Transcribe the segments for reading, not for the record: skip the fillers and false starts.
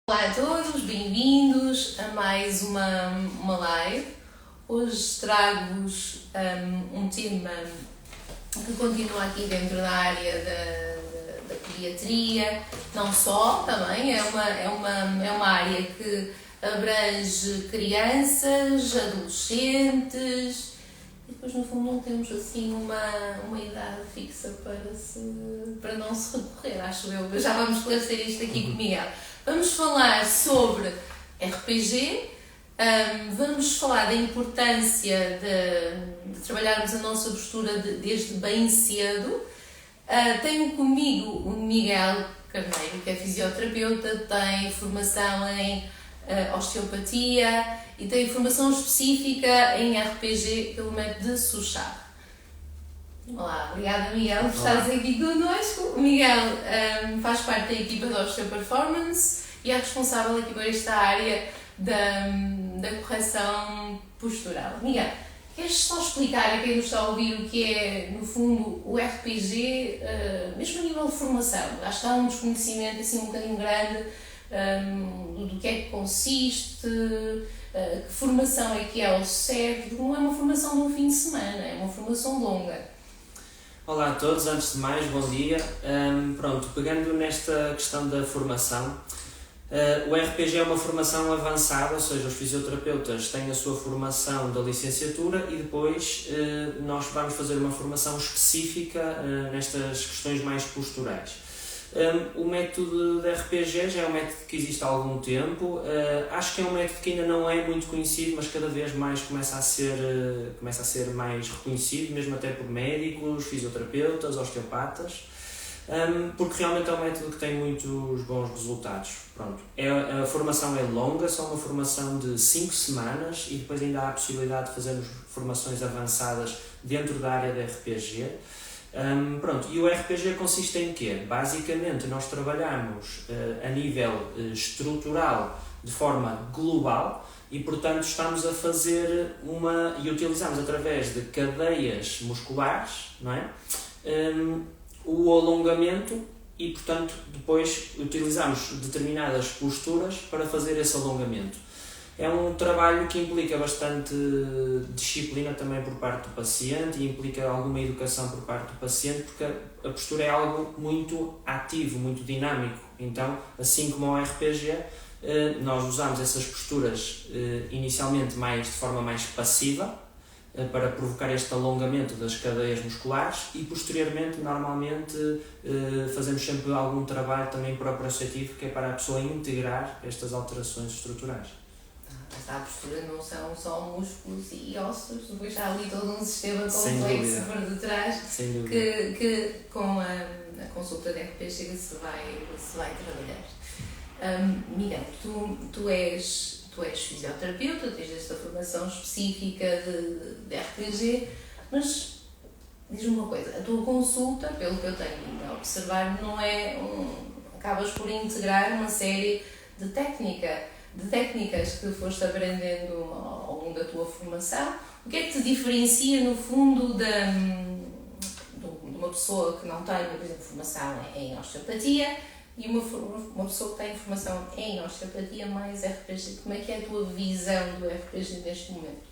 Olá a todos, bem-vindos a mais uma live. Hoje trago-vos um tema que continua aqui dentro da área da pediatria, não só, também é uma área que abrange crianças, adolescentes e depois no fundo não temos assim uma idade fixa para não se recorrer, acho eu. Já vamos esclarecer isto aqui com o Miguel. Vamos falar sobre RPG, vamos falar da importância de trabalharmos a nossa postura desde bem cedo. Tenho comigo o Miguel Carneiro, que é fisioterapeuta, tem formação em osteopatia e tem formação específica em RPG pelo método de Suchard. Olá, obrigada Miguel por estares aqui connosco. O Miguel faz parte da equipa da Osteoperformance e é responsável aqui por esta área da correção postural. Miguel, queres só explicar a quem nos está a ouvir o que é, no fundo, o RPG, mesmo a nível de formação? Acho que há um desconhecimento assim um bocadinho grande do que é que consiste, que formação é que é ao certo. Não é uma formação de um fim de semana, é uma formação longa. Olá a todos, antes de mais, bom dia. Pegando nesta questão da formação, o RPG é uma formação avançada, ou seja, os fisioterapeutas têm a sua formação da licenciatura e depois nós vamos fazer uma formação específica nestas questões mais posturais. O método de RPG já é um método que existe há algum tempo, acho que é um método que ainda não é muito conhecido, mas cada vez mais começa a ser mais reconhecido, mesmo até por médicos, fisioterapeutas, osteopatas, porque realmente é um método que tem muitos bons resultados. A formação é longa, são uma formação de 5 semanas e depois ainda há a possibilidade de fazermos formações avançadas dentro da área de RPG. E o RPG consiste em quê? Basicamente nós trabalhamos a nível estrutural de forma global e portanto estamos a fazer e utilizamos através de cadeias musculares, não é? O alongamento e portanto depois utilizamos determinadas posturas para fazer esse alongamento. É um trabalho que implica bastante disciplina também por parte do paciente e implica alguma educação por parte do paciente, porque a postura é algo muito ativo, muito dinâmico. Então, assim como o RPG, nós usamos essas posturas inicialmente de forma mais passiva, para provocar este alongamento das cadeias musculares e posteriormente, normalmente, fazemos sempre algum trabalho também proprioceptivo, que é para a pessoa integrar estas alterações estruturais. A postura não são só músculos e ossos, depois há ali todo um sistema complexo por detrás que com a consulta de RPG se vai trabalhar. Miguel, tu és fisioterapeuta, tens esta formação específica de RPG, mas diz-me uma coisa, a tua consulta, pelo que eu tenho a observar, não é acabas por integrar uma série de técnicas que foste aprendendo ao longo da tua formação. O que é que te diferencia, no fundo, de uma pessoa que não tem, por exemplo, formação em osteopatia e uma pessoa que tem formação em osteopatia mais RPG? Como é que é a tua visão do RPG neste momento?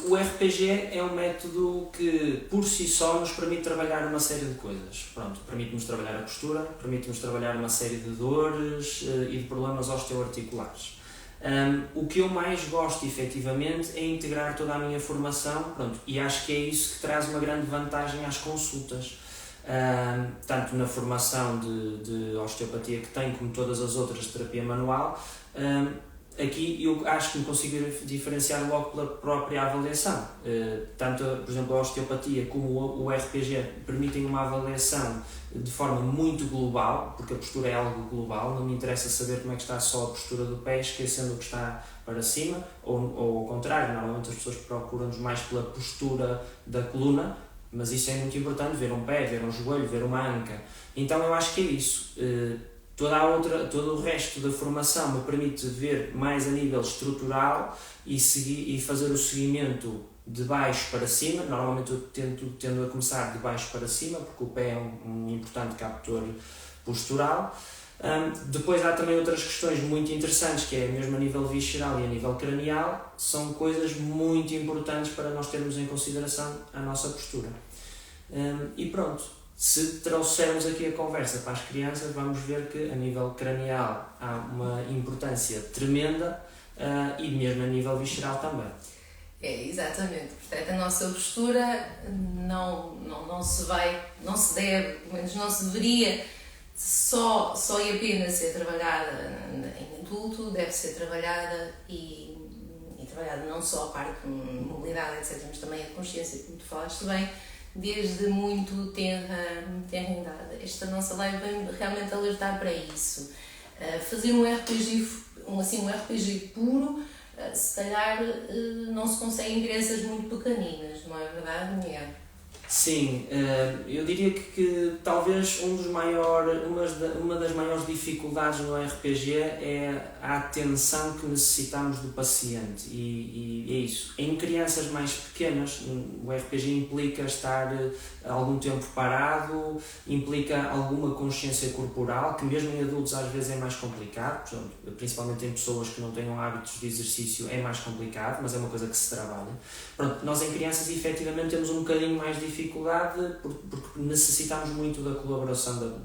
O RPG é um método que, por si só, nos permite trabalhar uma série de coisas. Permite-nos trabalhar a postura, permite-nos trabalhar uma série de dores e de problemas osteoarticulares. O que eu mais gosto, efetivamente, é integrar toda a minha formação, e acho que é isso que traz uma grande vantagem às consultas. Tanto na formação de osteopatia que tenho, como todas as outras de terapia manual, aqui eu acho que me consigo diferenciar logo pela própria avaliação. Tanto, por exemplo, a osteopatia como o RPG permitem uma avaliação de forma muito global, porque a postura é algo global, não me interessa saber como é que está só a postura do pé, esquecendo o que está para cima, ou ao contrário, normalmente as pessoas procuram-nos mais pela postura da coluna, mas isso é muito importante, ver um pé, ver um joelho, ver uma anca. Então eu acho que é isso. Todo o resto da formação me permite ver mais a nível estrutural e fazer o seguimento de baixo para cima. Normalmente eu tendo a começar de baixo para cima, porque o pé é um importante captor postural. Depois há também outras questões muito interessantes, que é mesmo a nível visceral e a nível cranial, são coisas muito importantes para nós termos em consideração a nossa postura. E pronto, se trouxermos aqui a conversa para as crianças, vamos ver que a nível cranial há uma importância tremenda e mesmo a nível visceral também. Exatamente. Portanto, a nossa postura não se deve, pelo menos não se deveria só e apenas ser trabalhada em adulto, deve ser trabalhada e trabalhada não só a parte de mobilidade, etc., mas também a consciência, como tu falaste bem, desde muito tenra idade. Esta nossa live vem realmente alertar para isso. Fazer um RPG puro, se calhar não se consegue em crianças muito pequeninas, não é verdade, mulher? Sim, eu diria que talvez uma das maiores dificuldades no RPG é a atenção que necessitamos do paciente e é isso. Em crianças mais pequenas, o RPG implica estar algum tempo parado, implica alguma consciência corporal, que mesmo em adultos às vezes é mais complicado, portanto, principalmente em pessoas que não tenham hábitos de exercício é mais complicado, mas é uma coisa que se trabalha. Pronto, nós em crianças efetivamente temos um bocadinho mais dificuldade porque necessitamos muito da colaboração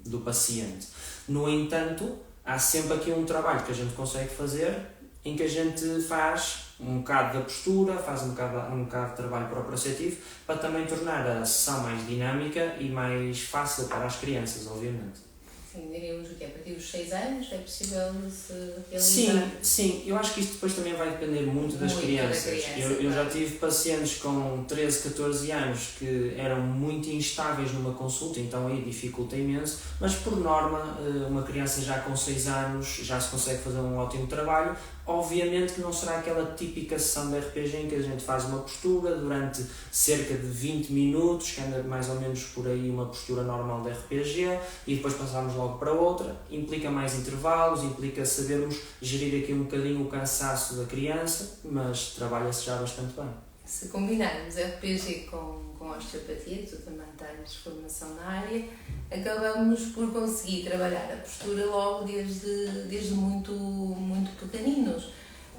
do paciente. No entanto, há sempre aqui um trabalho que a gente consegue fazer em que a gente faz um bocado da postura, faz um bocado de trabalho proprioceptivo para também tornar a sessão mais dinâmica e mais fácil para as crianças, obviamente. Sim, diríamos que a partir dos 6 anos é possível se realizar? Sim, eu acho que isto depois também vai depender muito das crianças. Eu já tive pacientes com 13, 14 anos que eram muito instáveis numa consulta, então aí dificulta imenso, mas por norma uma criança já com 6 anos já se consegue fazer um ótimo trabalho. Obviamente que não será aquela típica sessão de RPG em que a gente faz uma postura durante cerca de 20 minutos, que anda mais ou menos por aí uma postura normal de RPG, e depois passamos logo para outra. Implica mais intervalos, implica sabermos gerir aqui um bocadinho o cansaço da criança, mas trabalha-se já bastante bem. Se combinarmos RPG com osteopatia, tu também tens formação na área, acabamos por conseguir trabalhar a postura logo desde muito pequeninos.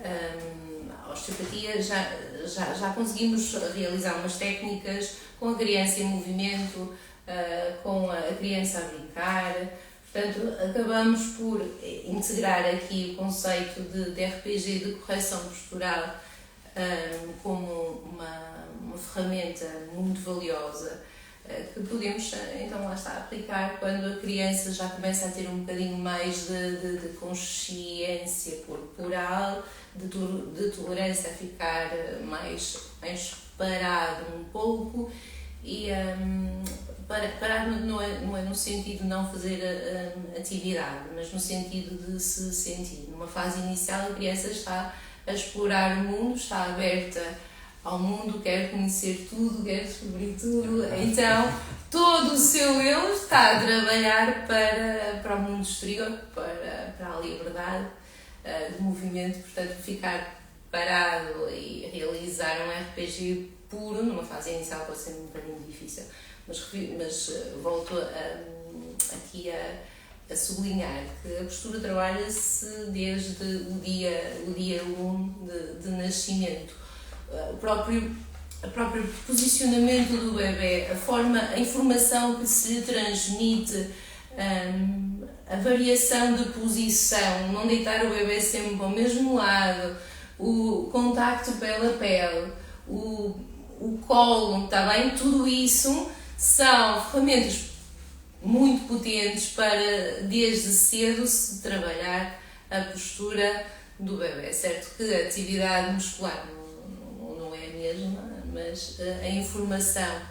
A osteopatia já conseguimos realizar umas técnicas com a criança em movimento, com a criança a brincar. Portanto, acabamos por integrar aqui o conceito de RPG, de correção postural, como uma ferramenta muito valiosa que podemos então lá está aplicar quando a criança já começa a ter um bocadinho mais de consciência corporal, de tolerância a ficar mais parado um pouco e parar não é no sentido de não fazer atividade, mas no sentido de se sentir. Numa fase inicial a criança está a explorar o mundo, está aberta ao mundo, quer conhecer tudo, quer descobrir tudo, então todo o seu eu está a trabalhar para o mundo exterior, para a liberdade de movimento. Portanto, ficar parado e realizar um RPG puro numa fase inicial pode ser um bocadinho difícil, mas volto aqui a sublinhar que a postura trabalha-se desde o dia 1 de nascimento. O próprio posicionamento do bebê, a informação que se transmite, a variação de posição, não deitar o bebê sempre ao mesmo lado, o contacto pele a pele, o colo, está bem? Tudo isso são ferramentas muito potentes para, desde cedo, se trabalhar a postura do bebê. Certo que a atividade muscular não é a mesma, mas a informação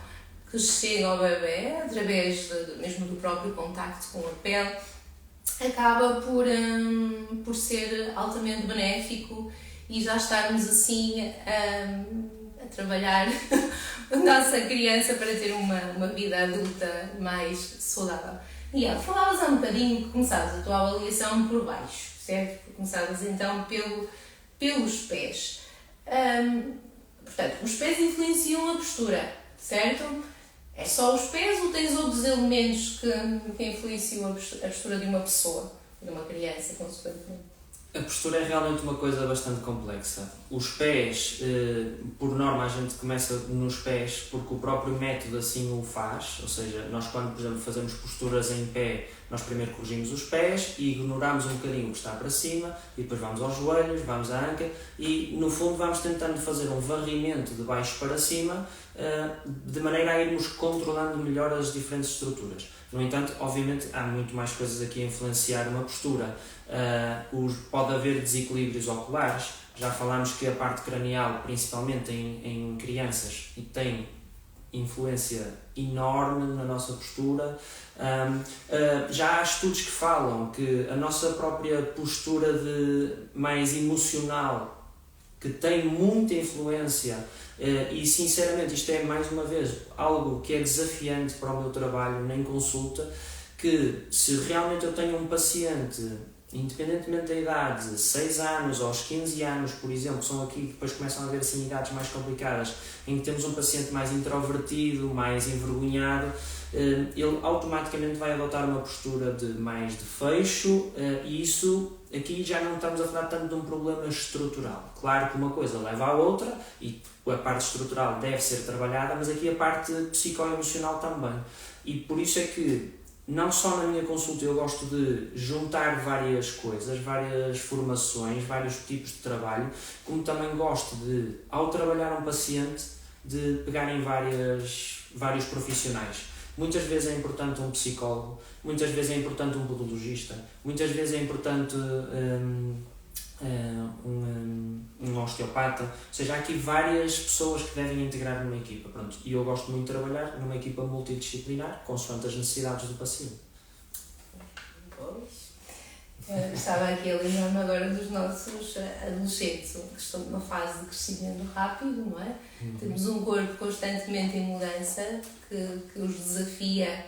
que chega ao bebê, através mesmo do próprio contacto com a pele, acaba por ser altamente benéfico e já estarmos assim a trabalhar a nossa criança para ter uma vida adulta mais saudável. E falavas há um bocadinho que começavas a tua avaliação por baixo, certo? Começavas então pelos pés. Portanto, os pés influenciam a postura, certo? É só os pés ou tens outros elementos que influenciam a postura de uma pessoa, de uma criança, consequentemente? A postura é realmente uma coisa bastante complexa. Os pés, por norma, a gente começa nos pés porque o próprio método assim o faz, ou seja, nós quando, por exemplo, fazemos posturas em pé, nós primeiro corrigimos os pés e ignoramos um bocadinho o que está para cima e depois vamos aos joelhos, vamos à anca e, no fundo, vamos tentando fazer um varrimento de baixo para cima de maneira a irmos controlando melhor as diferentes estruturas. No entanto, obviamente, há muito mais coisas aqui a influenciar uma postura. Pode haver desequilíbrios oculares, já falámos que a parte cranial, principalmente em crianças, tem influência enorme na nossa postura. Já há estudos que falam que a nossa própria postura mais emocional, que tem muita influência, e sinceramente isto é mais uma vez algo que é desafiante para o meu trabalho em consulta, que se realmente eu tenho um paciente, independentemente da idade, 6 anos aos 15 anos, por exemplo, são aqui que depois começam a haver assim idades mais complicadas, em que temos um paciente mais introvertido, mais envergonhado, ele automaticamente vai adotar uma postura mais de fecho, e isso aqui já não estamos a falar tanto de um problema estrutural. Claro que uma coisa leva à outra e a parte estrutural deve ser trabalhada, mas aqui a parte psicoemocional também. E por isso é que não só na minha consulta eu gosto de juntar várias coisas, várias formações, vários tipos de trabalho, como também gosto de, ao trabalhar um paciente, de pegar em vários profissionais. Muitas vezes é importante um psicólogo, muitas vezes é importante um podologista, muitas vezes é importante um osteopata, ou seja, há aqui várias pessoas que devem integrar numa equipa, pronto, e eu gosto muito de trabalhar numa equipa multidisciplinar, consoante as necessidades do paciente. Pois. Estava aqui a lembrar-me agora dos nossos adolescentes, que estão numa fase de crescimento rápido, não é? Temos um corpo constantemente em mudança, que os desafia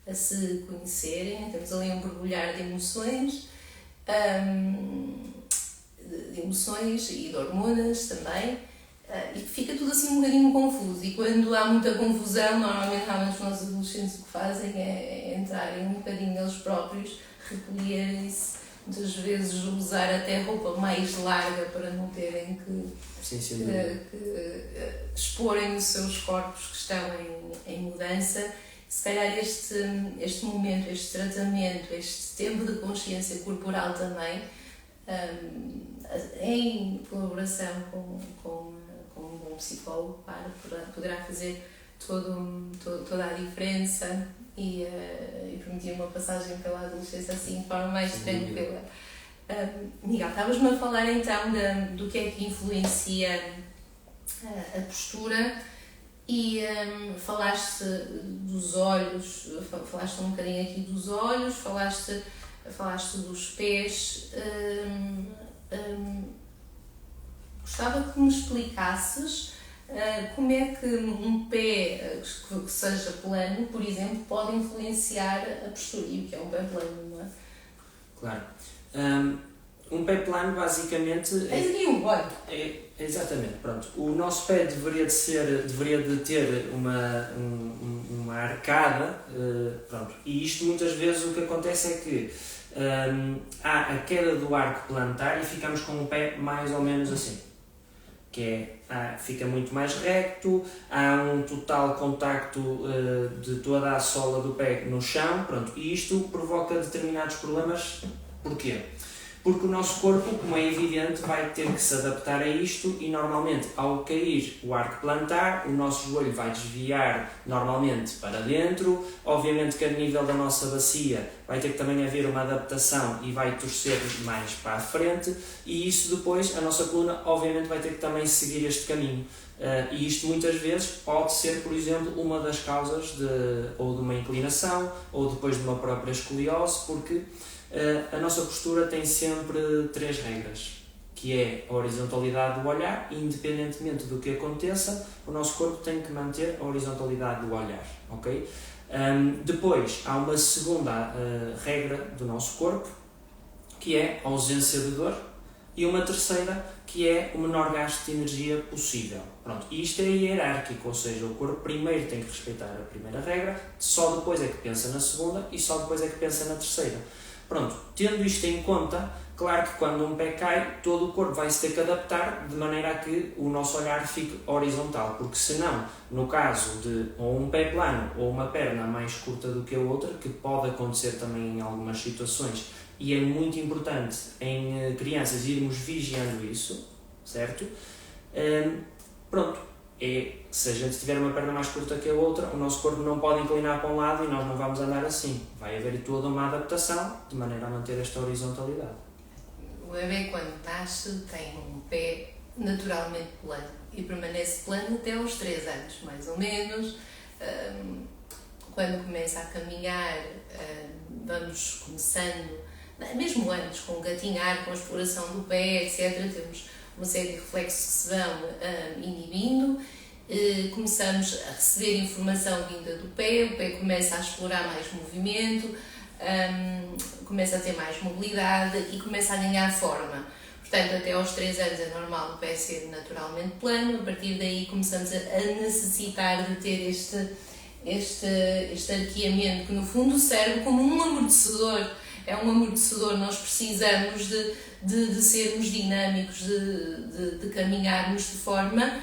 a se conhecerem, temos ali um borbulhar de emoções, e de hormonas também, e fica tudo assim um bocadinho confuso, e quando há muita confusão, normalmente os nossos adolescentes o que fazem é entrarem um bocadinho neles próprios, recolherem-se, muitas vezes usar até roupa mais larga para não terem que exporem os seus corpos que estão em mudança. Se calhar este momento, este tratamento, este tempo de consciência corporal também, em colaboração com um bom psicólogo, claro, poderá fazer toda a diferença e permitir uma passagem pela adolescência assim de forma mais tranquila. Miguel, estavas-me a falar então do que é que influencia a postura e falaste dos olhos, falaste um bocadinho aqui dos olhos, falaste dos pés. Gostava que me explicasses como é que um pé que seja plano, por exemplo, pode influenciar a postura. E o que é um pé plano, não é? Claro. Um pé plano, basicamente... Tens aqui um olho. Exatamente, pronto. O nosso pé deveria de ter uma arcada, pronto. E isto muitas vezes o que acontece é que há a queda do arco plantar e ficamos com o pé mais ou menos assim. Fica muito mais recto, há um total contacto de toda a sola do pé no chão, pronto. E isto provoca determinados problemas. Porquê? Porque o nosso corpo, como é evidente, vai ter que se adaptar a isto e normalmente ao cair o arco plantar, o nosso joelho vai desviar normalmente para dentro, obviamente que a nível da nossa bacia vai ter que também haver uma adaptação e vai torcer mais para a frente e isso depois, a nossa coluna obviamente vai ter que também seguir este caminho. E isto muitas vezes pode ser, por exemplo, uma das causas ou de uma inclinação ou depois de uma própria escoliose, porque a nossa postura tem sempre 3 regras, que é a horizontalidade do olhar, e independentemente do que aconteça, o nosso corpo tem que manter a horizontalidade do olhar, ok? Depois, há uma segunda regra do nosso corpo, que é a ausência de dor, e uma terceira que é o menor gasto de energia possível. Pronto, e isto é hierárquico, ou seja, o corpo primeiro tem que respeitar a primeira regra, só depois é que pensa na segunda e só depois é que pensa na terceira. Pronto, tendo isto em conta, claro que quando um pé cai, todo o corpo vai se ter que adaptar de maneira a que o nosso olhar fique horizontal, porque senão, no caso de ou um pé plano ou uma perna mais curta do que a outra, que pode acontecer também em algumas situações, e é muito importante em crianças irmos vigiando isso, certo? Pronto, se a gente tiver uma perna mais curta que a outra, o nosso corpo não pode inclinar para um lado e nós não vamos andar assim. Vai haver toda uma adaptação de maneira a manter esta horizontalidade. O bebê, quando nasce, tem um pé naturalmente plano e permanece plano até aos 3 anos, mais ou menos. Quando começa a caminhar, vamos começando, mesmo antes, com o gatinhar, com a exploração do pé, etc. Temos uma série de reflexos que se vão inibindo. Começamos a receber informação vinda do pé, o pé começa a explorar mais movimento, começa a ter mais mobilidade e começa a ganhar forma. Portanto, até aos 3 anos é normal o pé ser naturalmente plano, a partir daí começamos a necessitar de ter este arqueamento, que no fundo serve como um amortecedor. É um amortecedor, nós precisamos de sermos dinâmicos, de caminharmos de forma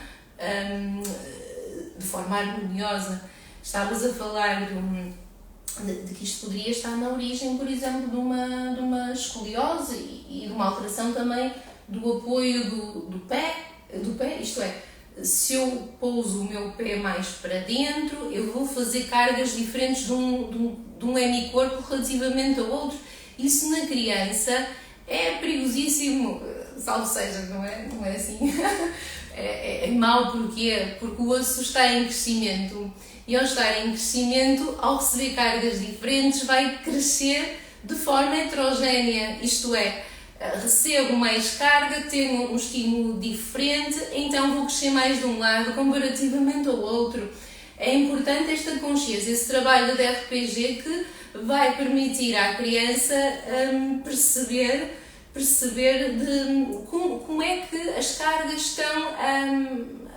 harmoniosa. Estavas a falar de que isto poderia estar na origem, por exemplo, de uma escoliose e de uma alteração também do apoio do pé, isto é, se eu pouso o meu pé mais para dentro, eu vou fazer cargas diferentes de um hemicorpo relativamente ao outro. Isso na criança é perigosíssimo, salvo seja, não é assim. É mau porque o osso está em crescimento e ao estar em crescimento, ao receber cargas diferentes, vai crescer de forma heterogénea, isto é, recebo mais carga, tenho um estímulo diferente, então vou crescer mais de um lado comparativamente ao outro. É importante esta consciência, esse trabalho de RPG que vai permitir à criança perceber como é que as cargas estão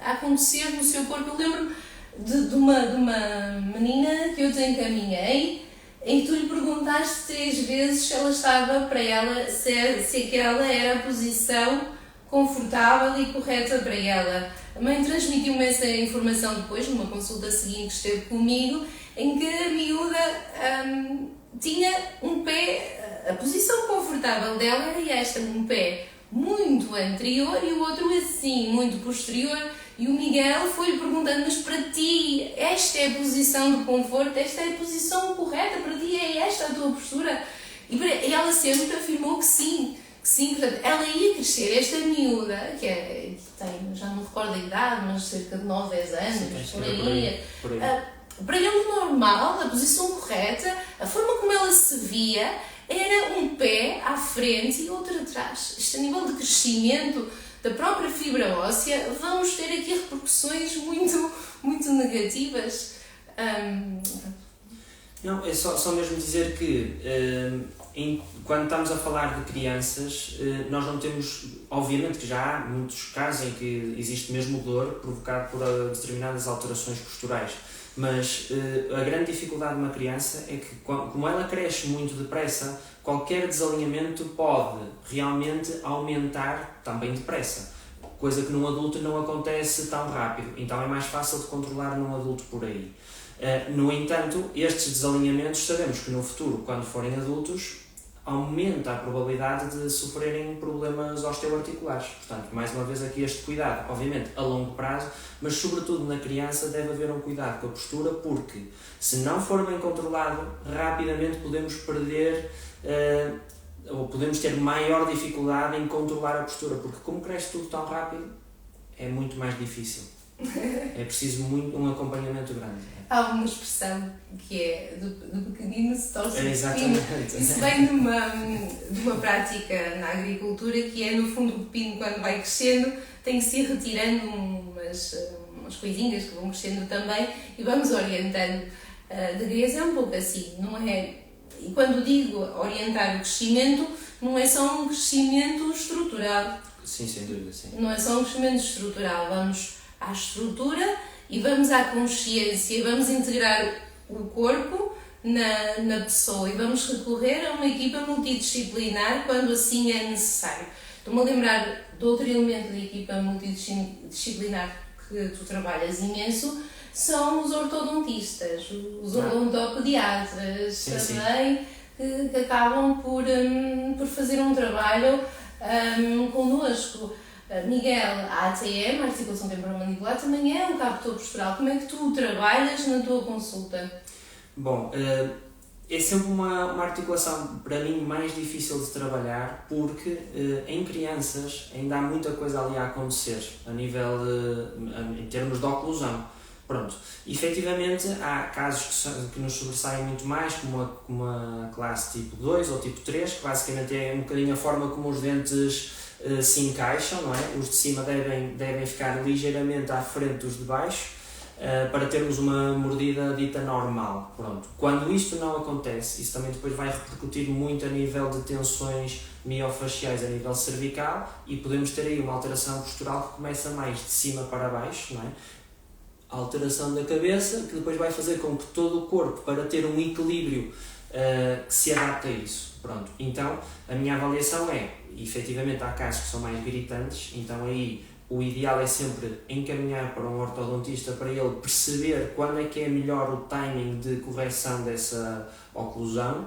a acontecer no seu corpo. Eu lembro de uma menina que eu te encaminhei, em que tu lhe perguntaste 3 vezes se ela estava para ela, se aquela era a posição confortável e correta para ela. A mãe transmitiu-me essa informação depois, numa consulta seguinte que esteve comigo, em que a miúda tinha um pé, a posição confortável dela era esta, um pé muito anterior e o outro assim, muito posterior. E o Miguel foi-lhe perguntando, mas para ti, esta é a posição de conforto, esta é a posição correta, para ti é esta a tua postura? E ela sempre afirmou que sim, portanto, ela ia crescer, esta miúda, que tem, já não me recordo a idade, mas cerca de 9, 10 anos, por aí. Para ele normal, a posição correta, a forma como ela se via, era um pé à frente e outro atrás. Isto a nível de crescimento da própria fibra óssea, vamos ter aqui repercussões muito, muito negativas. Não, é só mesmo dizer que quando estamos a falar de crianças, nós não temos, obviamente que já há muitos casos em que existe mesmo dor provocado por determinadas alterações posturais, mas a grande dificuldade de uma criança é que, como ela cresce muito depressa, qualquer desalinhamento pode realmente aumentar também depressa, coisa que num adulto não acontece tão rápido, então é mais fácil de controlar num adulto por aí. No entanto, estes desalinhamentos sabemos que no futuro, quando forem adultos, aumenta a probabilidade de sofrerem problemas osteoarticulares. Portanto, mais uma vez aqui este cuidado, obviamente a longo prazo, mas sobretudo na criança deve haver um cuidado com a postura, porque se não for bem controlado, rapidamente podemos perder ou podemos ter maior dificuldade em controlar a postura, porque como cresce tudo tão rápido, é muito mais difícil. É preciso muito um acompanhamento grande. Há uma expressão que é do pequenino se torce o exatamente. pepino. Isso vem de uma prática na agricultura que é, no fundo, o pepino, quando vai crescendo, tem que se ir retirando umas coisinhas que vão crescendo também e vamos orientando. De criança é um pouco assim, não é? E quando digo orientar o crescimento, não é só um crescimento estrutural. Sim, sem dúvida, sim. Não é só um crescimento estrutural, vamos à estrutura e vamos à consciência, vamos integrar o corpo na pessoa e vamos recorrer a uma equipa multidisciplinar quando assim é necessário. Estou-me a lembrar de outro elemento da equipa multidisciplinar que tu trabalhas imenso, são os ortodontistas, os odontopediatras também, que acabam por fazer um trabalho connosco. Miguel, a ATM, a articulação temporomandibular, também é um captor postural. Como é que tu trabalhas na tua consulta? Bom, é sempre uma articulação, para mim, mais difícil de trabalhar, porque em crianças ainda há muita coisa ali a acontecer, a nível em termos de oclusão. Pronto, efetivamente há casos que nos sobressaem muito mais, como a classe tipo 2 ou tipo 3, que basicamente é um bocadinho a forma como os dentes se encaixam, não é? Os de cima devem ficar ligeiramente à frente dos de baixo, para termos uma mordida dita normal. Pronto. Quando isto não acontece, isso também depois vai repercutir muito a nível de tensões miofaciais a nível cervical e podemos ter aí uma alteração postural que começa mais de cima para baixo, não é? A alteração da cabeça, que depois vai fazer com que todo o corpo, para ter um equilíbrio, que se adapte a isso. Pronto. Então, a minha avaliação é, efetivamente há casos que são mais gritantes, então aí o ideal é sempre encaminhar para um ortodontista para ele perceber quando é que é melhor o timing de correção dessa oclusão.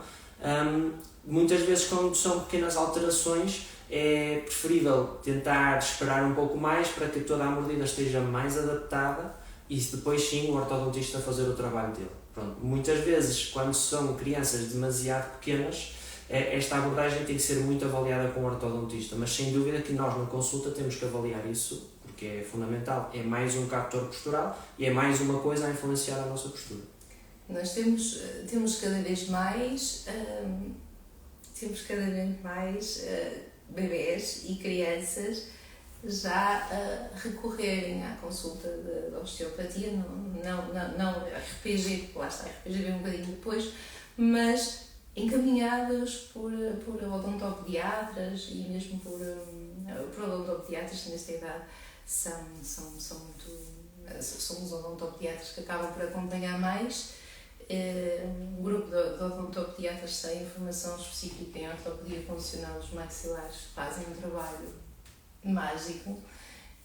Muitas vezes, quando são pequenas alterações, é preferível tentar esperar um pouco mais para que toda a mordida esteja mais adaptada e depois sim o ortodontista fazer o trabalho dele. Pronto. Muitas vezes, quando são crianças demasiado pequenas, esta abordagem tem que ser muito avaliada com o ortodontista, mas sem dúvida que nós na consulta temos que avaliar isso, porque é fundamental, é mais um captor postural e é mais uma coisa a influenciar a nossa postura. Nós temos cada vez mais bebés e crianças já recorrerem à consulta de osteopatia, não RPG, lá está, RPG vem um bocadinho depois, mas encaminhados por odontopediatras e mesmo por odontopediatras que nesta idade são os odontopediatras que acabam por acompanhar mais. O grupo de odontopediatras tem formação específica em ortopedia funcional dos maxilares, fazem um trabalho mágico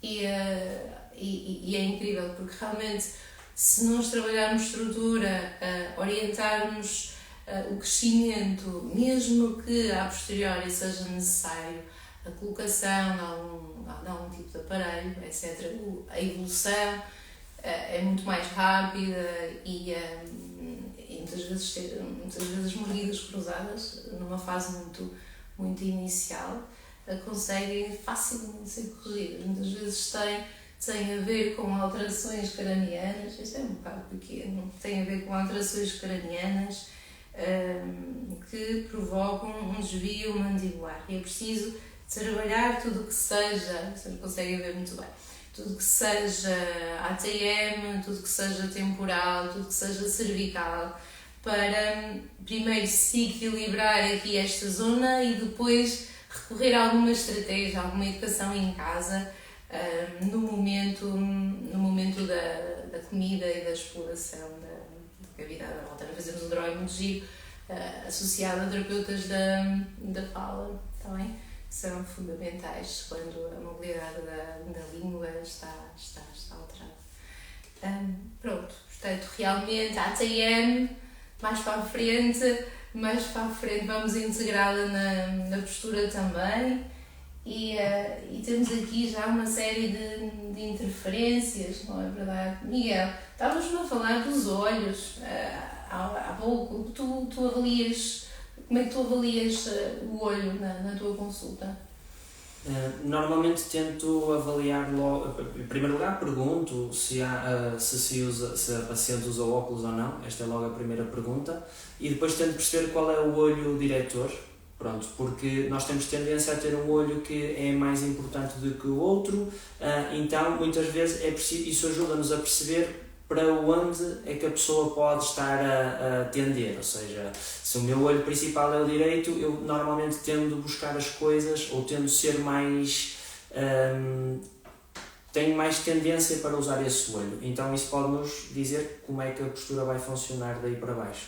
e é incrível porque realmente se nós trabalharmos estrutura, orientarmos o crescimento, mesmo que a posteriori seja necessário a colocação de algum tipo de aparelho, etc., a evolução é muito mais rápida e muitas vezes mordidas cruzadas numa fase muito inicial conseguem facilmente ser corrigidas. Muitas vezes tem a ver com alterações cranianas, isto é um bocado pequeno, tem a ver com alterações cranianas que provocam um desvio mandibular. E é preciso trabalhar tudo o que seja, vocês conseguem ver muito bem, tudo que seja ATM, tudo que seja temporal, tudo que seja cervical, para primeiro se equilibrar aqui esta zona e depois recorrer a alguma estratégia, alguma educação em casa no momento da comida e da exploração da cavidade oral. Também fazemos um trabalho muito giro associado a terapeutas da fala, também são fundamentais quando a mobilidade da língua está alterada. Pronto, portanto, realmente a ATM, mais para a frente vamos integrá-la na postura também e temos aqui já uma série de interferências, não é verdade? Miguel, estávamos a falar dos olhos há pouco. Tu avalias, como é que tu avalias o olho na tua consulta? Normalmente tento avaliar logo, em primeiro lugar pergunto se a paciente usa óculos ou não, esta é logo a primeira pergunta, e depois tento perceber qual é o olho diretor, pronto, porque nós temos tendência a ter um olho que é mais importante do que o outro, então muitas vezes é preciso, isso ajuda-nos a perceber para onde é que a pessoa pode estar a tender. Ou seja, se o meu olho principal é o direito, eu normalmente tendo a buscar as coisas, ou tendo a ser mais... tenho mais tendência para usar esse olho. Então isso pode-nos dizer como é que a postura vai funcionar daí para baixo.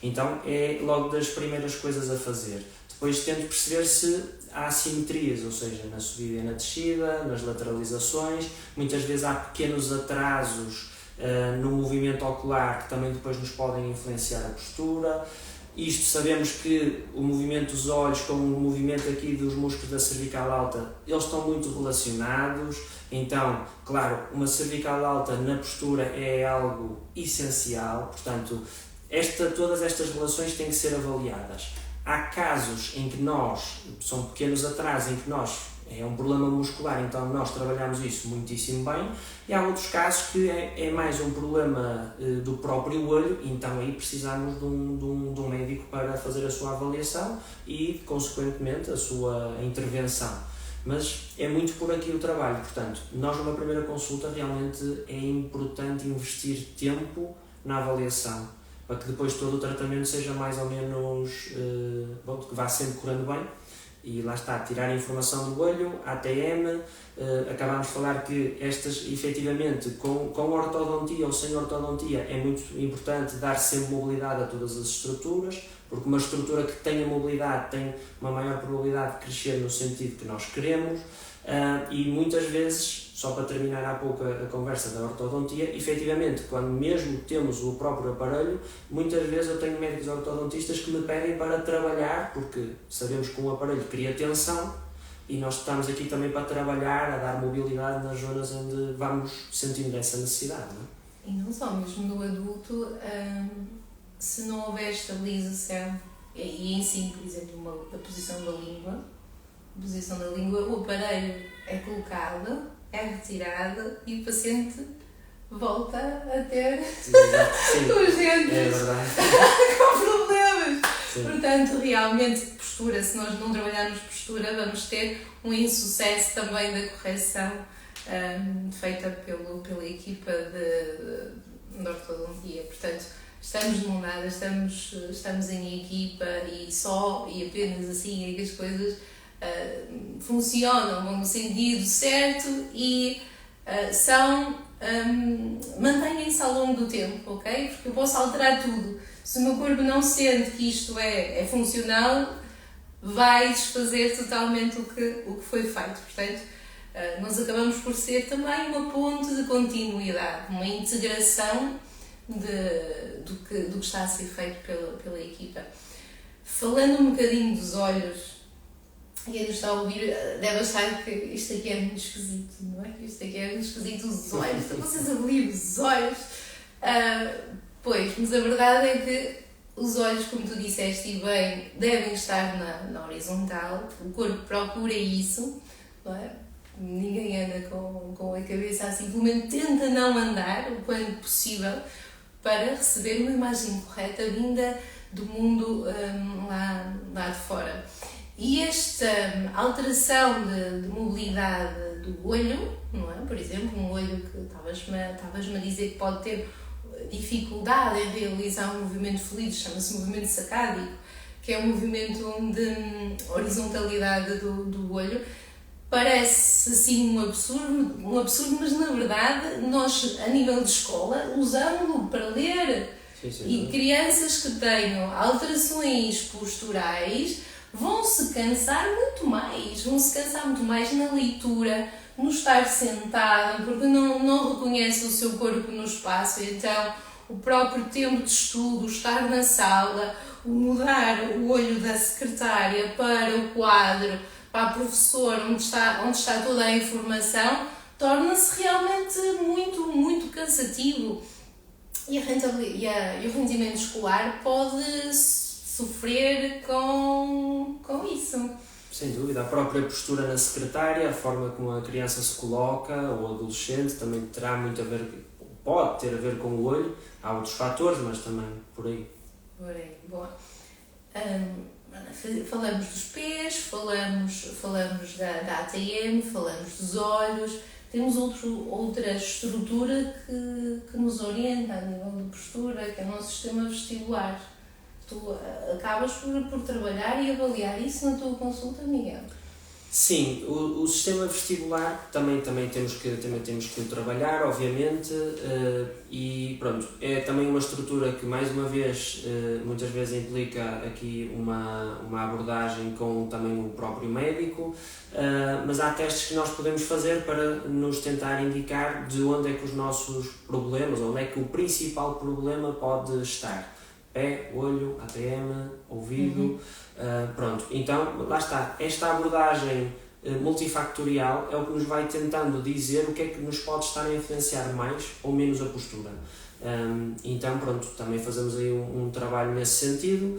Então é logo das primeiras coisas a fazer. Depois tento perceber se há assimetrias, ou seja, na subida e na descida, nas lateralizações. Muitas vezes há pequenos atrasos no movimento ocular que também depois nos podem influenciar a postura. Isto sabemos que o movimento dos olhos com o movimento aqui dos músculos da cervical alta, eles estão muito relacionados. Então, claro, uma cervical alta na postura é algo essencial, portanto, todas estas relações têm que ser avaliadas. Há casos em que são pequenos atrasos, em que é um problema muscular, então nós trabalhamos isso muitíssimo bem, e há outros casos que é mais um problema do próprio olho, então aí precisamos de um médico para fazer a sua avaliação e, consequentemente, a sua intervenção. Mas é muito por aqui o trabalho, portanto, nós numa primeira consulta realmente é importante investir tempo na avaliação, para que depois todo o tratamento seja mais ou menos, que vá sempre correndo bem. E lá está, tirar a informação do olho, ATM, acabámos de falar que estas, efetivamente, com ortodontia ou sem ortodontia, é muito importante dar sempre mobilidade a todas as estruturas, porque uma estrutura que tenha mobilidade tem uma maior probabilidade de crescer no sentido que nós queremos, e muitas vezes, só para terminar há pouco a conversa da ortodontia, efetivamente, quando mesmo temos o próprio aparelho, muitas vezes eu tenho médicos ortodontistas que me pedem para trabalhar, porque sabemos que um aparelho cria tensão, e nós estamos aqui também para trabalhar, a dar mobilidade nas zonas onde vamos sentindo essa necessidade. Não é? E não só, mesmo no adulto, se não houver estabilização, e em si, por exemplo, a posição da língua, o aparelho é colocado, é retirado e o paciente volta a ter os dentes com problemas. Sim. Portanto, realmente, postura, se nós não trabalharmos postura, vamos ter um insucesso também da correção feita pela equipa de ortodontia. Portanto, estamos de mão dada, estamos em equipa e apenas assim é que as coisas funcionam no sentido certo e mantêm-se ao longo do tempo, ok? Porque eu posso alterar tudo. Se o meu corpo não sente que isto é funcional, vai desfazer totalmente o que foi feito. Portanto, nós acabamos por ser também uma ponte de continuidade, uma integração do que está a ser feito pela equipa. Falando um bocadinho dos olhos, quem nos está a ouvir deve achar que isto aqui é muito esquisito, não é? Isto aqui é muito esquisito, os olhos, estão vocês a abrir os olhos. Pois, mas a verdade é que os olhos, como tu disseste e bem, devem estar na horizontal, o corpo procura isso, não é? Ninguém anda com a cabeça assim, pelo menos tenta não andar o quanto possível para receber uma imagem correta vinda do mundo lá de fora. E esta alteração de mobilidade do olho, não é? Por exemplo, um olho que estavas-me a dizer que pode ter dificuldade em realizar um movimento fluido, chama-se movimento sacádico, que é um movimento de horizontalidade do olho. Parece assim um absurdo, mas na verdade nós, a nível de escola, usamos-lo para ler. Sim. E crianças que tenham alterações posturais vão se cansar muito mais na leitura, no estar sentado, porque não reconhece o seu corpo no espaço. Então, o próprio tempo de estudo, estar na sala, o mudar o olho da secretária para o quadro, para a professora, onde está toda a informação, torna-se realmente muito, muito cansativo. E o rendimento escolar pode sofrer com isso. Sem dúvida, a própria postura na secretária, a forma como a criança se coloca, ou o adolescente, também terá muito a ver, pode ter a ver com o olho. Há outros fatores, mas também por aí. Boa. Falamos dos pés, falamos da ATM, falamos dos olhos, temos outra estrutura que nos orienta a nível de postura, que é o nosso sistema vestibular. Tu acabas por trabalhar e avaliar isso na tua consulta, Miguel? Sim, o sistema vestibular também temos que trabalhar, obviamente, e pronto, é também uma estrutura que, mais uma vez, muitas vezes implica aqui uma abordagem com também o próprio médico, mas há testes que nós podemos fazer para nos tentar indicar de onde é que os nossos problemas, onde é que o principal problema pode estar. Pé, olho, ATM, ouvido, pronto. Então, lá está. Esta abordagem multifactorial é o que nos vai tentando dizer o que é que nos pode estar a influenciar mais ou menos a postura. Então, pronto, também fazemos aí um trabalho nesse sentido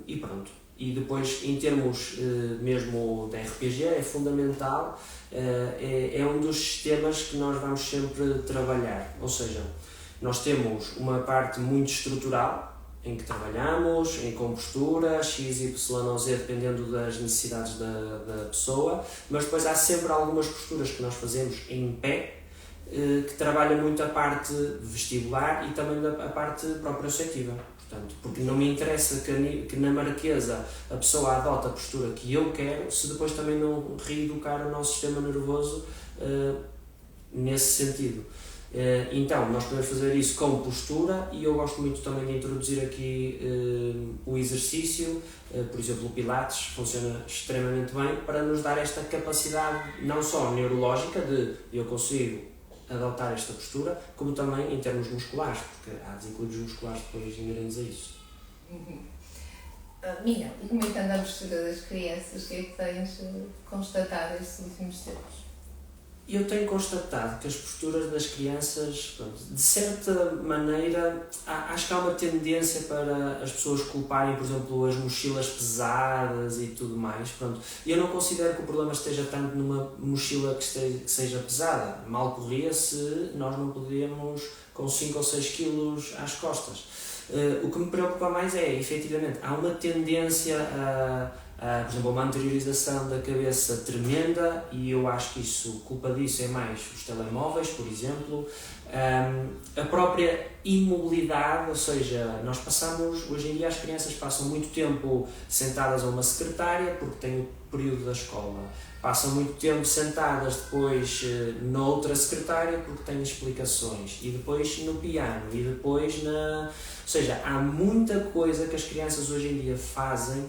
e pronto. E depois, em termos mesmo da RPG, é fundamental, é um dos sistemas que nós vamos sempre trabalhar, ou seja, nós temos uma parte muito estrutural, em que trabalhamos, em compostura, X, Y ou Z, dependendo das necessidades da pessoa, mas depois há sempre algumas posturas que nós fazemos em pé, que trabalham muito a parte vestibular e também a parte proprioceptiva. Portanto, porque não me interessa que na Marquesa a pessoa adote a postura que eu quero, se depois também não reeducar o nosso sistema nervoso nesse sentido. Então, nós podemos fazer isso com postura e eu gosto muito também de introduzir aqui o exercício, por exemplo o Pilates, funciona extremamente bem para nos dar esta capacidade não só neurológica de eu consigo adotar esta postura, como também em termos musculares, porque há desequilíbrios musculares depois inerentes a isso. Miguel, e como é que anda a postura das crianças? O que é que tens constatado estes últimos tempos? Eu tenho constatado que as posturas das crianças, pronto, de certa maneira, acho que há uma tendência para as pessoas culparem, por exemplo, as mochilas pesadas e tudo mais. Pronto. Eu não considero que o problema esteja tanto numa mochila que seja pesada. Mal corria se nós não podíamos com 5 ou 6 quilos às costas. O que me preocupa mais é, efetivamente, há uma tendência por exemplo, uma anteriorização da cabeça tremenda e eu acho que culpa disso é mais os telemóveis, por exemplo, a própria imobilidade, ou seja, hoje em dia as crianças passam muito tempo sentadas a uma secretária porque têm o período da escola, passam muito tempo sentadas depois noutra secretária porque têm explicações e depois no piano e depois ou seja, há muita coisa que as crianças hoje em dia fazem.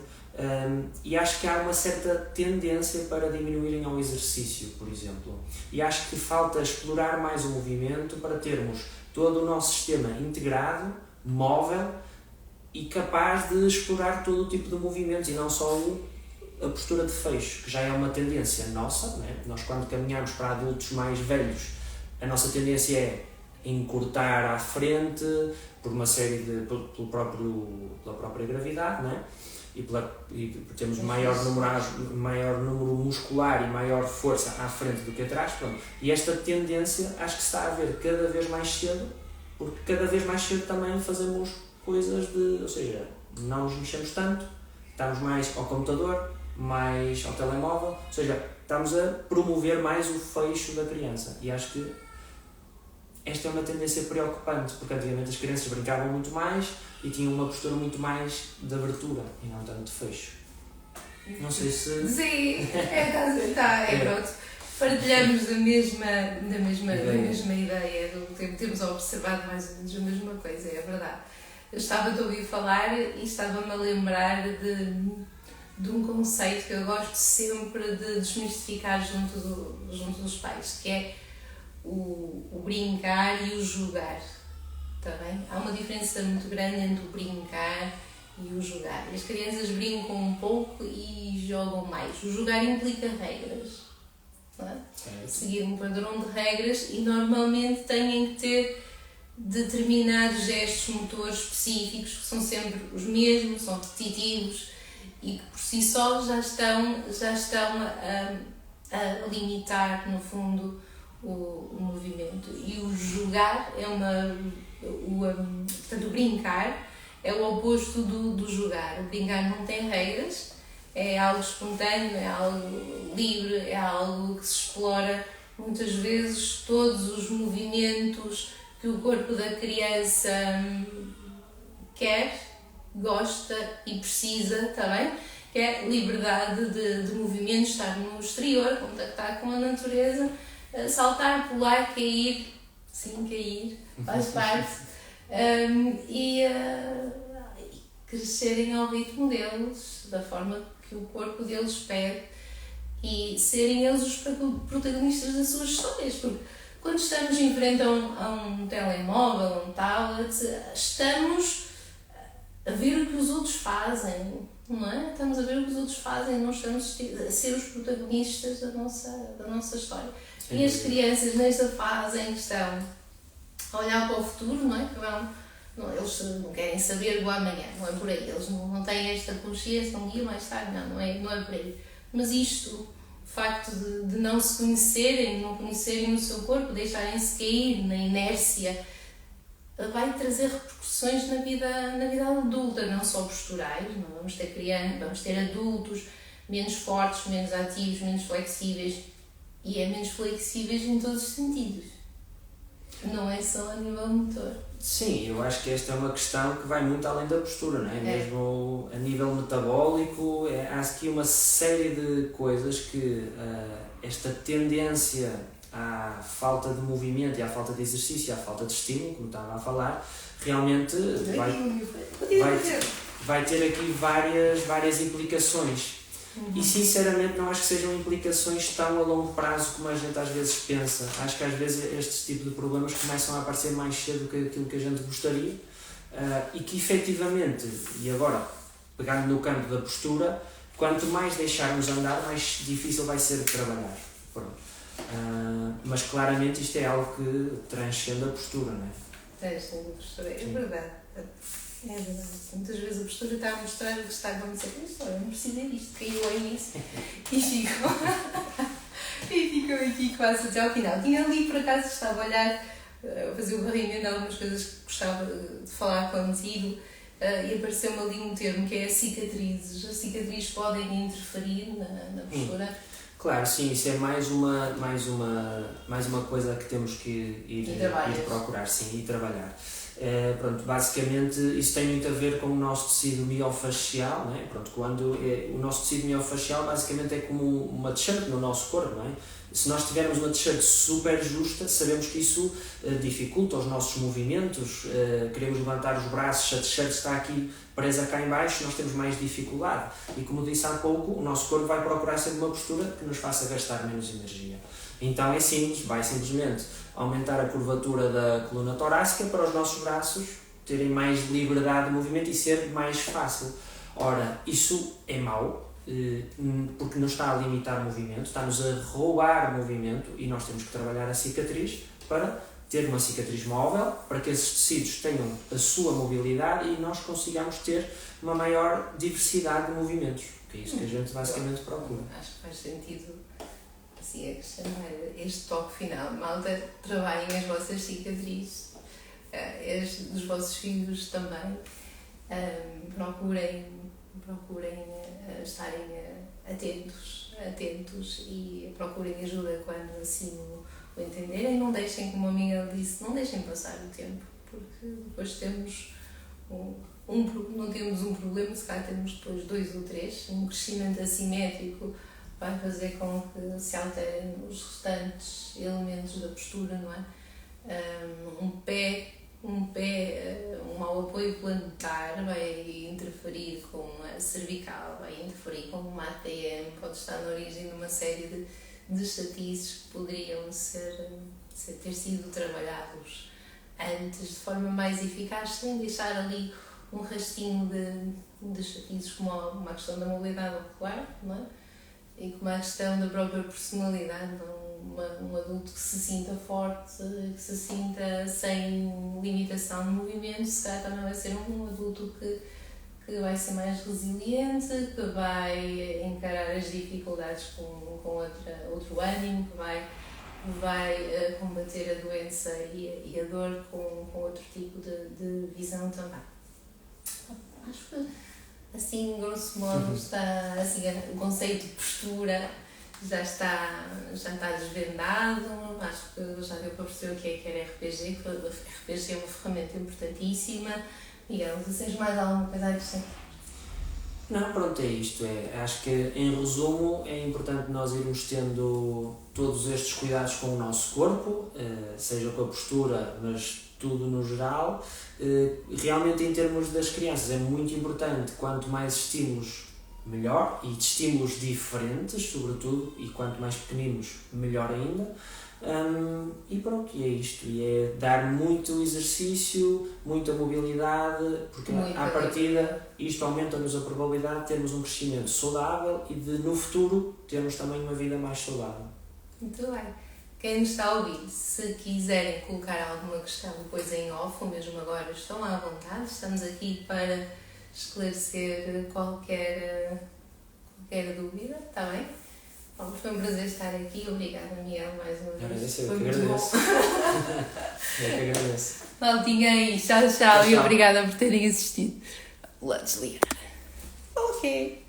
E acho que há uma certa tendência para diminuírem ao exercício, por exemplo. E acho que falta explorar mais o movimento para termos todo o nosso sistema integrado, móvel e capaz de explorar todo o tipo de movimentos e não só a postura de fecho, que já é uma tendência nossa, né? Nós quando caminhamos para adultos mais velhos, a nossa tendência é encurtar à frente por uma série pela própria gravidade, né? E temos maior número muscular e maior força à frente do que atrás, pronto. E esta tendência acho que se está a ver cada vez mais cedo, porque cada vez mais cedo também fazemos coisas ou seja, não nos mexemos tanto, estamos mais ao computador, mais ao telemóvel, ou seja, estamos a promover mais o fecho da criança e acho que esta é uma tendência preocupante, porque antigamente as crianças brincavam muito mais e tinham uma postura muito mais de abertura e não tanto de fecho. Não sei se... Sim, pronto. Partilhamos da mesma ideia, temos observado mais ou menos a mesma coisa, é verdade. Eu estava a ouvir falar e estava-me a lembrar de um conceito que eu gosto sempre de desmistificar junto dos pais, que é o brincar e o jogar. Tá bem? Há uma diferença muito grande entre o brincar e o jogar. As crianças brincam um pouco e jogam mais. O jogar implica regras, não é? Seguir um padrão de regras e normalmente têm que ter determinados gestos motores específicos que são sempre os mesmos, são repetitivos e que por si só já estão a limitar, no fundo, o movimento. E o jogar portanto, o brincar é o oposto do jogar. O brincar não tem regras, é algo espontâneo, é algo livre, é algo que se explora Muitas vezes todos os movimentos que o corpo da criança quer, gosta e precisa, está bem? Que é liberdade de movimento, estar no exterior, contactar com a natureza, saltar, pular, cair, sim, cair, faz parte, e crescerem ao ritmo deles, da forma que o corpo deles pede, e serem eles os protagonistas das suas histórias, porque quando estamos em frente a um telemóvel, a um tablet, estamos a ver o que os outros fazem, não é? Estamos a ver o que os outros fazem, não estamos a ser os protagonistas da nossa história. Sim. E as crianças nesta fase em que estão a olhar para o futuro, não é? Que eles não querem saber o amanhã, não é por aí, eles não têm esta consciência, um dia mais tarde, não é por aí. Mas isto, o facto de não se conhecerem, não conhecerem o seu corpo, deixarem-se cair na inércia, vai trazer repercussões na vida adulta, não só posturais. Não vamos ter crianças, vamos ter adultos menos fortes, menos ativos, menos flexíveis, e menos flexíveis em todos os sentidos, não é só a nível motor. Sim, eu acho que esta é uma questão que vai muito além da postura, não é? Mesmo a nível metabólico, há aqui uma série de coisas que esta tendência à falta de movimento e à falta de exercício, à falta de estímulo, como estava a falar, realmente vai ter aqui várias implicações. E sinceramente não acho que sejam implicações tão a longo prazo como a gente às vezes pensa. Acho que às vezes estes tipos de problemas começam a aparecer mais cedo do que aquilo que a gente gostaria, e que efetivamente, e agora pegando no campo da postura, quanto mais deixarmos andar, mais difícil vai ser de trabalhar. Pronto. Mas claramente isto é algo que transcende a postura, não é? Transcende a postura, é verdade. É verdade. Muitas vezes a postura está a mostrar o que está a acontecer. Olha, não precisei disto, caiu ao início e ficou aqui quase até ao final. Tinha ali, por acaso, estava a olhar, a fazer o barrinho de algumas coisas que gostava de falar contigo, e apareceu-me ali um termo que é cicatrizes. As cicatrizes podem interferir na postura? Claro, sim, isso é mais uma coisa que temos que ir procurar, sim, e trabalhar. Pronto, basicamente isso tem muito a ver com o nosso tecido miofascial, não é? Pronto, o nosso tecido miofascial basicamente é como uma t-shirt no nosso corpo, não é? Se nós tivermos uma t-shirt super justa, sabemos que isso dificulta os nossos movimentos, queremos levantar os braços, se a t-shirt está aqui presa cá em baixo, nós temos mais dificuldade. E como disse há pouco, o nosso corpo vai procurar sempre uma postura que nos faça gastar menos energia. Então é simples, vai simplesmente aumentar a curvatura da coluna torácica para os nossos braços terem mais liberdade de movimento e ser mais fácil. Ora, isso é mau, porque não está a limitar o movimento, está-nos a roubar movimento, e nós temos que trabalhar a cicatriz para ter uma cicatriz móvel, para que esses tecidos tenham a sua mobilidade e nós consigamos ter uma maior diversidade de movimentos, que é isso que a gente basicamente procura. Acho que faz sentido, assim, é que chamar este toque final. Malta, trabalhem as vossas cicatrizes, as dos vossos filhos também, procurem estarem atentos e procurem ajuda quando assim o entenderem. Não deixem, como a amiga disse, não deixem passar o tempo, porque depois temos não temos um problema, se calhar temos depois 2 ou 3. Um crescimento assimétrico vai fazer com que se alterem os restantes elementos da postura, não é? Um mau apoio plantar vai interferir com a cervical, vai interferir com uma ATM, pode estar na origem de uma série de chatices que poderiam ter sido trabalhados antes de forma mais eficaz, sem deixar ali um rastinho de chatices, como a questão da mobilidade ocular, não é? E como a questão da própria personalidade, um adulto que se sinta forte, que se sinta sem limitação de movimento, se calhar também vai ser um adulto que vai ser mais resiliente, que vai encarar as dificuldades com outro ânimo, que vai combater a doença e a dor com outro tipo de visão também. Acho que, assim, grosso modo, está assim, o conceito de postura já está desvendado, acho que já deu para perceber o que era RPG, que o RPG é uma ferramenta importantíssima. Miguel, se tens mais alguma coisa a acrescentar? Não, pronto, é isto. Acho que, em resumo, é importante nós irmos tendo todos estes cuidados com o nosso corpo, seja com a postura, mas tudo no geral. Realmente, em termos das crianças, é muito importante, quanto mais estímulos, melhor, e de estímulos diferentes, sobretudo, e quanto mais pequeninos, melhor ainda. E pronto, e é isto, e é dar muito exercício, muita mobilidade, porque à partida isto aumenta-nos a probabilidade de termos um crescimento saudável e de no futuro termos também uma vida mais saudável. Muito bem. Quem nos está a ouvir, se quiserem colocar alguma questão depois em off, ou mesmo agora, estão à vontade, estamos aqui para esclarecer qualquer dúvida, está bem? Bom, foi um prazer estar aqui. Obrigada, Miguel, mais uma vez. Foi muito bom. Eu que agradeço. Maltinha aí, tchau, e obrigada por terem assistido. Let's leave. Ok.